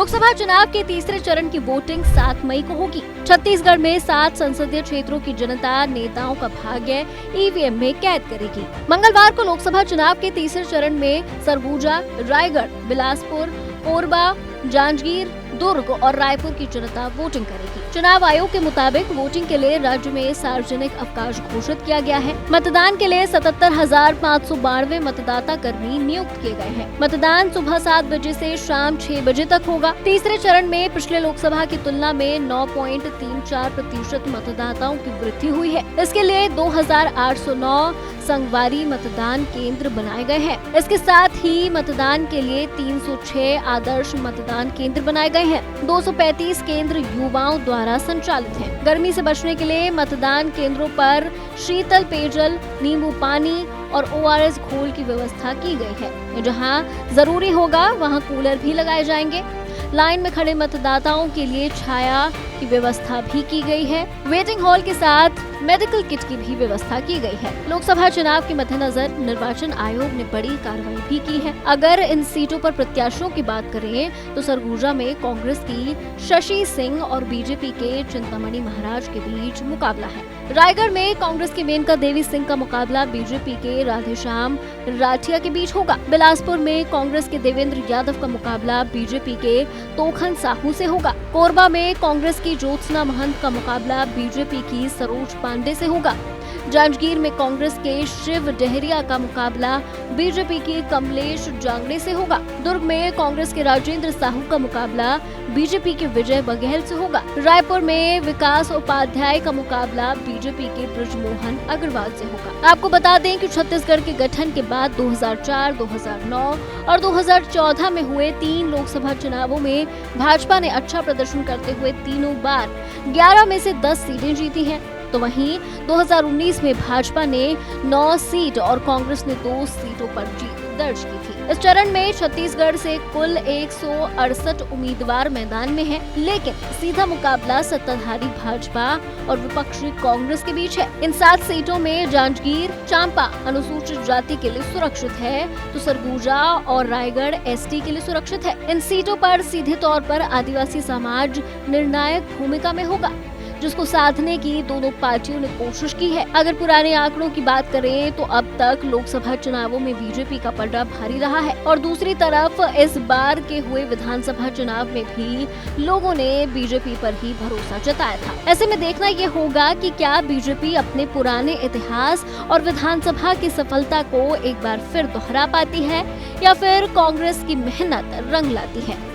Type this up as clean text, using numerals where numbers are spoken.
लोकसभा चुनाव के तीसरे चरण की वोटिंग 7 मई को होगी। छत्तीसगढ़ में 7 संसदीय क्षेत्रों की जनता नेताओं का भाग्य ईवीएम में कैद करेगी। मंगलवार को लोकसभा चुनाव के तीसरे चरण में सरगुजा, रायगढ़, बिलासपुर, कोरबा, जांजगीर, दुर्ग और रायपुर की जनता वोटिंग करेगी। चुनाव आयोग के मुताबिक वोटिंग के लिए राज्य में सार्वजनिक अवकाश घोषित किया गया है। मतदान के लिए 77,592 मतदाता कर्मी नियुक्त किए गए हैं। मतदान सुबह 7 बजे से शाम 6 बजे तक होगा। तीसरे चरण में पिछले लोकसभा की तुलना में 9.34% मतदाताओं की वृद्धि हुई है। इसके लिए 2,809 संगवारी मतदान केंद्र बनाए गए हैं। इसके साथ ही मतदान के लिए 306 आदर्श मतदान केंद्र बनाए गए हैं। 235 केंद्र युवाओं द्वारा संचालित हैं। गर्मी से बचने के लिए मतदान केंद्रों पर शीतल पेयजल, नींबू पानी और ORS घोल की व्यवस्था की गई है। जहां जरूरी होगा वहां कूलर भी लगाए जाएंगे। लाइन में खड़े मतदाताओं के लिए छाया की व्यवस्था भी की गई है। वेटिंग हॉल के साथ मेडिकल किट की भी व्यवस्था की गई है। लोकसभा चुनाव के मद्देनजर निर्वाचन आयोग ने बड़ी कार्रवाई भी की है। अगर इन सीटों पर प्रत्याशियों की बात करें तो सरगुजा में कांग्रेस की शशि सिंह और बीजेपी के चिंतामणि महाराज के बीच मुकाबला है। रायगढ़ में कांग्रेस की मेनका देवी सिंह का मुकाबला बीजेपी के राधेश्याम राठिया के बीच होगा। बिलासपुर में कांग्रेस के देवेंद्र यादव का मुकाबला बीजेपी के तोखन साहू से होगा। कोरबा में कांग्रेस की ज्योत्सना महंत का मुकाबला बीजेपी की सरोज पांडे से होगा। जांजगीर में कांग्रेस के शिव डहरिया का मुकाबला बीजेपी के कमलेश जांगड़े से होगा। दुर्ग में कांग्रेस के राजेंद्र साहू का मुकाबला बीजेपी के विजय बघेल से होगा। रायपुर में विकास उपाध्याय का मुकाबला बीजेपी के ब्रजमोहन अग्रवाल से होगा। आपको बता दें कि छत्तीसगढ़ के गठन के बाद 2004, 2009 और 2014 में हुए 3 लोकसभा चुनावों में भाजपा ने अच्छा प्रदर्शन करते हुए तीनों बार 11 में से 10 सीटें जीती हैं। तो वहीं 2019 में भाजपा ने 9 सीट और कांग्रेस ने 2 सीटों पर जीत दर्ज की थी। इस चरण में छत्तीसगढ़ से कुल 168 उम्मीदवार मैदान में हैं, लेकिन सीधा मुकाबला सत्ताधारी भाजपा और विपक्षी कांग्रेस के बीच है। इन 7 सीटों में जांजगीर, चांपा अनुसूचित जाति के लिए सुरक्षित है, तो सरगुजा और रायगढ़ ST के लिए सुरक्षित है। इन सीटों पर सीधे तौर पर आदिवासी समाज निर्णायक भूमिका में होगा, जिसको साधने की दोनों पार्टियों ने कोशिश की है। अगर पुराने आंकड़ों की बात करें तो अब तक लोकसभा चुनावों में बीजेपी का पलड़ा भारी रहा है और दूसरी तरफ इस बार के हुए विधानसभा चुनाव में भी लोगों ने बीजेपी पर ही भरोसा जताया था। ऐसे में देखना ये होगा कि क्या बीजेपी अपने पुराने इतिहास और विधानसभा की सफलता को एक बार फिर दोहरा पाती है या फिर कांग्रेस की मेहनत रंग लाती है।